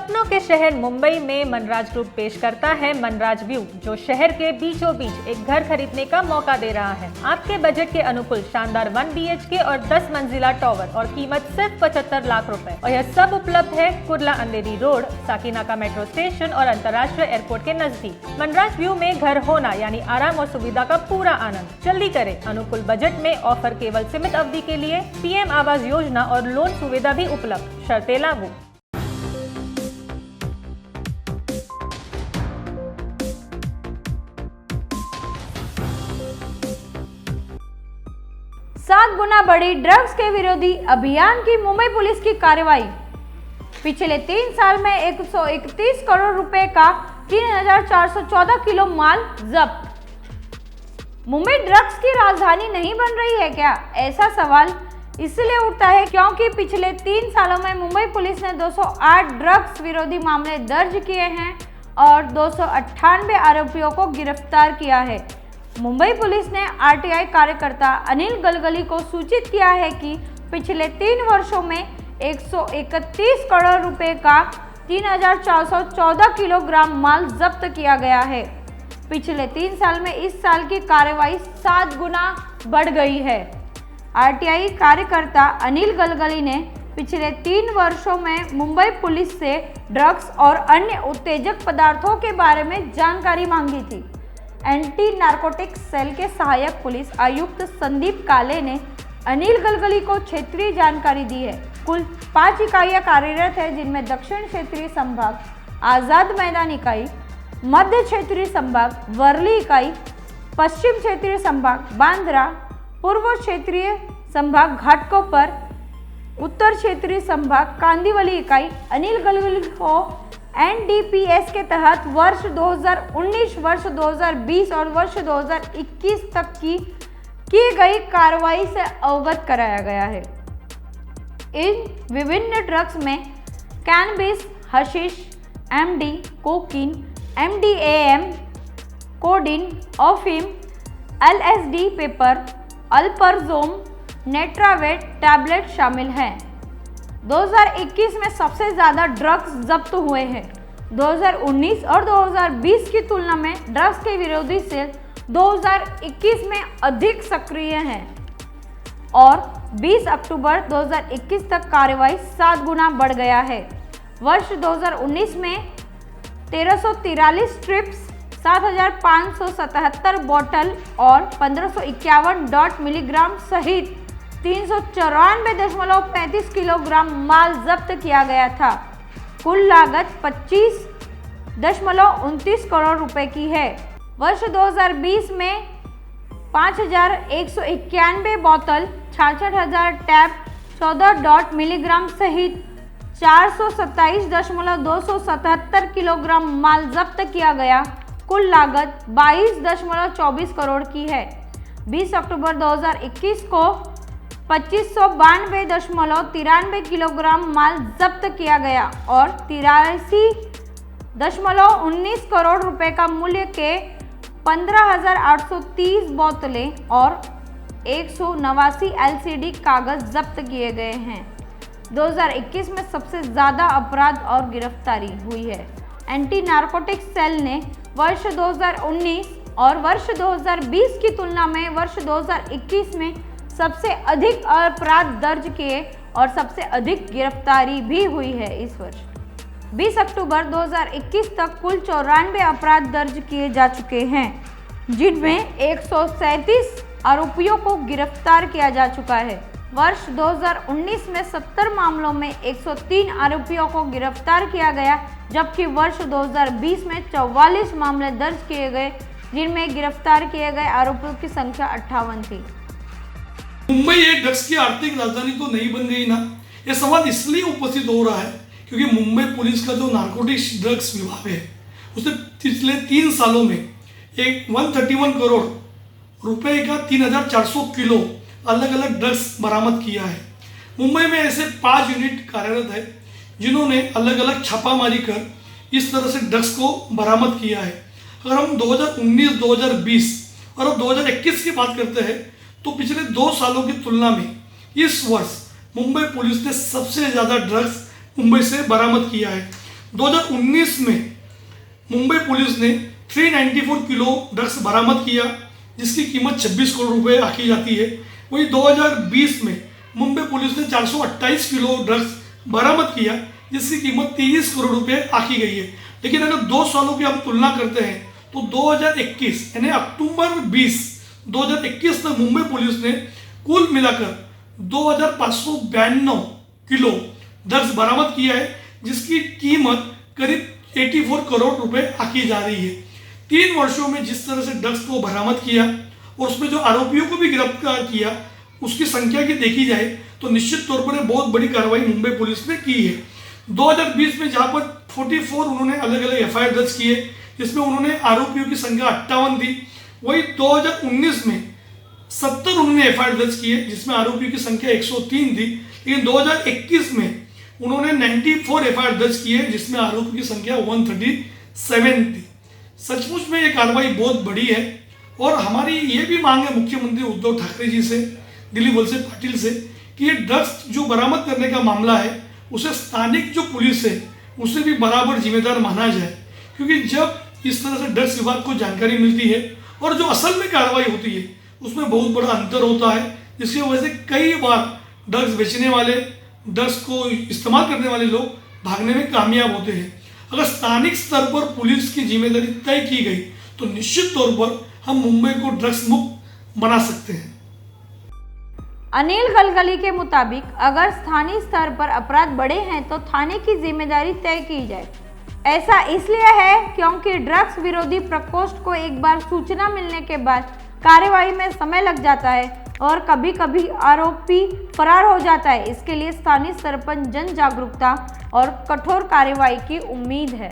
सपनों के शहर मुंबई में मनराज ग्रुप पेश करता है मनराज व्यू, जो शहर के बीचों बीच एक घर खरीदने का मौका दे रहा है। आपके बजट के अनुकूल शानदार 1 BHK और 10 मंजिला टावर और कीमत सिर्फ 75 लाख रुपए। और यह सब उपलब्ध है कुर्ला अंधेरी रोड, साकीनाका मेट्रो स्टेशन और अंतर्राष्ट्रीय एयरपोर्ट के नजदीक। मनराज व्यू में घर होना यानी आराम और सुविधा का पूरा आनंद। जल्दी करें, अनुकूल बजट में ऑफर केवल सीमित अवधि के लिए। PM आवास योजना और लोन सुविधा भी उपलब्ध, शर्तें लागू। सात गुना बढ़ी ड्रग्स के विरोधी अभियान की मुंबई पुलिस की कार्रवाई। पिछले 3 साल में 131 करोड़ रुपए का 3414 किलो माल जब्त। मुंबई ड्रग्स की राजधानी नहीं बन रही है क्या? ऐसा सवाल इसलिए उठता है क्योंकि पिछले 3 सालों में मुंबई पुलिस ने 208 ड्रग्स विरोधी मामले दर्ज किए हैं और 298 आरोपियों को गिरफ्तार किया है। मुंबई पुलिस ने RTI कार्यकर्ता अनिल गलगली को सूचित किया है कि पिछले 3 वर्षों में 131 करोड़ रुपए का 3414 किलोग्राम माल जब्त किया गया है। पिछले 3 साल में इस साल की कार्रवाई 7 गुना बढ़ गई है। RTI कार्यकर्ता अनिल गलगली ने पिछले 3 वर्षों में मुंबई पुलिस से ड्रग्स और अन्य उत्तेजक पदार्थों के बारे में जानकारी मांगी थी। एंटी नारकोटिक्स सेल के सहायक पुलिस आयुक्त संदीप काले ने अनिल गलगली को क्षेत्रीय जानकारी दी है। कुल 5 इकाइयाँ कार्यरत है, जिनमें दक्षिण क्षेत्रीय संभाग, आज़ाद मैदान इकाई, मध्य क्षेत्रीय संभाग, वर्ली इकाई, पश्चिम क्षेत्रीय संभाग, बांद्रा, पूर्व क्षेत्रीय संभाग, घाटकोपर, उत्तर क्षेत्रीय संभाग, कांदिवली इकाई। अनिल गलगली को NDPS के तहत वर्ष 2019, वर्ष 2020 और वर्ष 2021 तक की गई कार्रवाई से अवगत कराया गया है। इन विभिन्न ड्रग्स में cannabis, hashish, MD, cocaine, MDAM, codeine, अफीम, LSD पेपर, अल्परजोम, नेट्रावेट टैबलेट शामिल हैं। 2021 में सबसे ज़्यादा ड्रग्स जब्त हुए हैं। 2019 और 2020 की तुलना में ड्रग्स के विरोधी सेल 2021 में अधिक सक्रिय हैं और 20 अक्टूबर 2021 तक कार्रवाई 7 गुना बढ़ गया है। वर्ष 2019 में 1343 स्ट्रिप्स, 7577 बॉटल और 1551 डॉट मिलीग्राम सहित 394.35 किलोग्राम माल जब्त किया गया था। कुल लागत 25.29 करोड़ रुपए की है। वर्ष 2020 में 5191 बोतल, 66,000 टैब, 14 डॉट मिलीग्राम सहित 427.277 किलोग्राम माल जब्त किया गया। कुल लागत 22.24 करोड़ की है। 20 अक्टूबर 2021 को 2592.93 किलोग्राम माल जब्त किया गया और 83.19 करोड़ रुपए का मूल्य के 15,830 बोतलें और 189 LCD कागज जब्त किए गए हैं। 2021 में सबसे ज़्यादा अपराध और गिरफ्तारी हुई है। एंटी नारकोटिक्स सेल ने वर्ष 2019 और वर्ष 2020 की तुलना में वर्ष 2021 में सबसे अधिक अपराध दर्ज किए और सबसे अधिक गिरफ्तारी भी हुई है। इस वर्ष 20 अक्टूबर 2021 तक कुल 94 अपराध दर्ज किए जा चुके हैं, जिनमें 137 आरोपियों को गिरफ्तार किया जा चुका है। वर्ष 2019 में 70 मामलों में 103 आरोपियों को गिरफ्तार किया गया, जबकि वर्ष 2020 में 44 मामले दर्ज किए गए, जिनमें गिरफ्तार किए गए आरोपियों की संख्या 58 थी। मुंबई एक ड्रग्स की आर्थिक राजधानी तो नहीं बन गई ना? यह सवाल इसलिए उपस्थित हो रहा है क्योंकि मुंबई पुलिस का जो नारकोटिक्स ड्रग्स विभाग है, उसने पिछले 3 सालों में एक 131 करोड़ रुपए का 3400 किलो अलग अलग ड्रग्स बरामद किया है। मुंबई में ऐसे 5 यूनिट कार्यरत है जिन्होंने अलग अलग छापामारी कर इस तरह से ड्रग्स को बरामद किया है। अगर हम 2019, 2020 और अब 2021 की बात करते हैं तो पिछले 2 सालों की तुलना में इस वर्ष मुंबई पुलिस ने सबसे ज़्यादा ड्रग्स मुंबई से बरामद किया है। 2019 में मुंबई पुलिस ने 394 किलो ड्रग्स बरामद किया, जिसकी कीमत 26 करोड़ रुपए आंकी जाती है। वही 2020 में मुंबई पुलिस ने 428 किलो ड्रग्स बरामद किया, जिसकी कीमत 30 करोड़ रुपए आंकी गई है। लेकिन अगर 2 सालों की हम तुलना करते हैं तो 2021 यानी अक्टूबर 2021 तक मुंबई पुलिस ने कुल मिलाकर 2592 किलो ड्रग्स बरामद किया है, जिसकी कीमत करीब 84 करोड़ रुपए आंकी जा रही है। 3 वर्षों में जिस तरह से ड्रग्स को बरामद किया और उसमें जो आरोपियों को भी गिरफ्तार किया, उसकी संख्या की देखी जाए तो निश्चित तौर पर बहुत बड़ी कार्रवाई मुंबई पुलिस ने की है। 2020 में जहां पर 44 उन्होंने अलग अलग एफआईआर दर्ज किए, जिसमें उन्होंने आरोपियों की संख्या 58 दी। वही 2019 में 70 उन्होंने एफआईआर दर्ज किए, जिसमें आरोपियों की संख्या 103 थी। लेकिन 2021 में उन्होंने 94 एफआईआर दर्ज किए, जिसमें आरोपियों की संख्या 137 थी। सचमुच में ये कार्रवाई बहुत बड़ी है और हमारी ये भी मांग है मुख्यमंत्री उद्धव ठाकरे जी से, दिलीप वलसे पाटिल से, कि ये ड्रग्स जो बरामद करने का मामला है उसे स्थानिक जो पुलिस है उसे भी बराबर जिम्मेदार माना जाए, क्योंकि जब इस तरह से ड्रग्स विभाग को जानकारी मिलती है और जो असल में कार्रवाई होती है उसमें बहुत बड़ा अंतर होता है, जिसकी वजह से कई बार ड्रग्स बेचने वाले, ड्रग्स को इस्तेमाल करने वाले लोग भागने में कामयाब होते हैं। अगर स्थानिक स्तर पर पुलिस की जिम्मेदारी तय की गई तो निश्चित तौर पर हम मुंबई को ड्रग्स मुक्त बना सकते हैं। अनिल गलगली के मुताबिक अगर स्थानीय स्तर पर अपराध बढ़े हैं तो थाने की जिम्मेदारी तय की जाए। ऐसा इसलिए है क्योंकि ड्रग्स विरोधी प्रकोष्ठ को एक बार सूचना मिलने के बाद कार्यवाही में समय लग जाता है और कभी कभी आरोपी फरार हो जाता है। इसके लिए स्थानीय स्तर पर जन जागरूकता और कठोर कार्यवाही की उम्मीद है।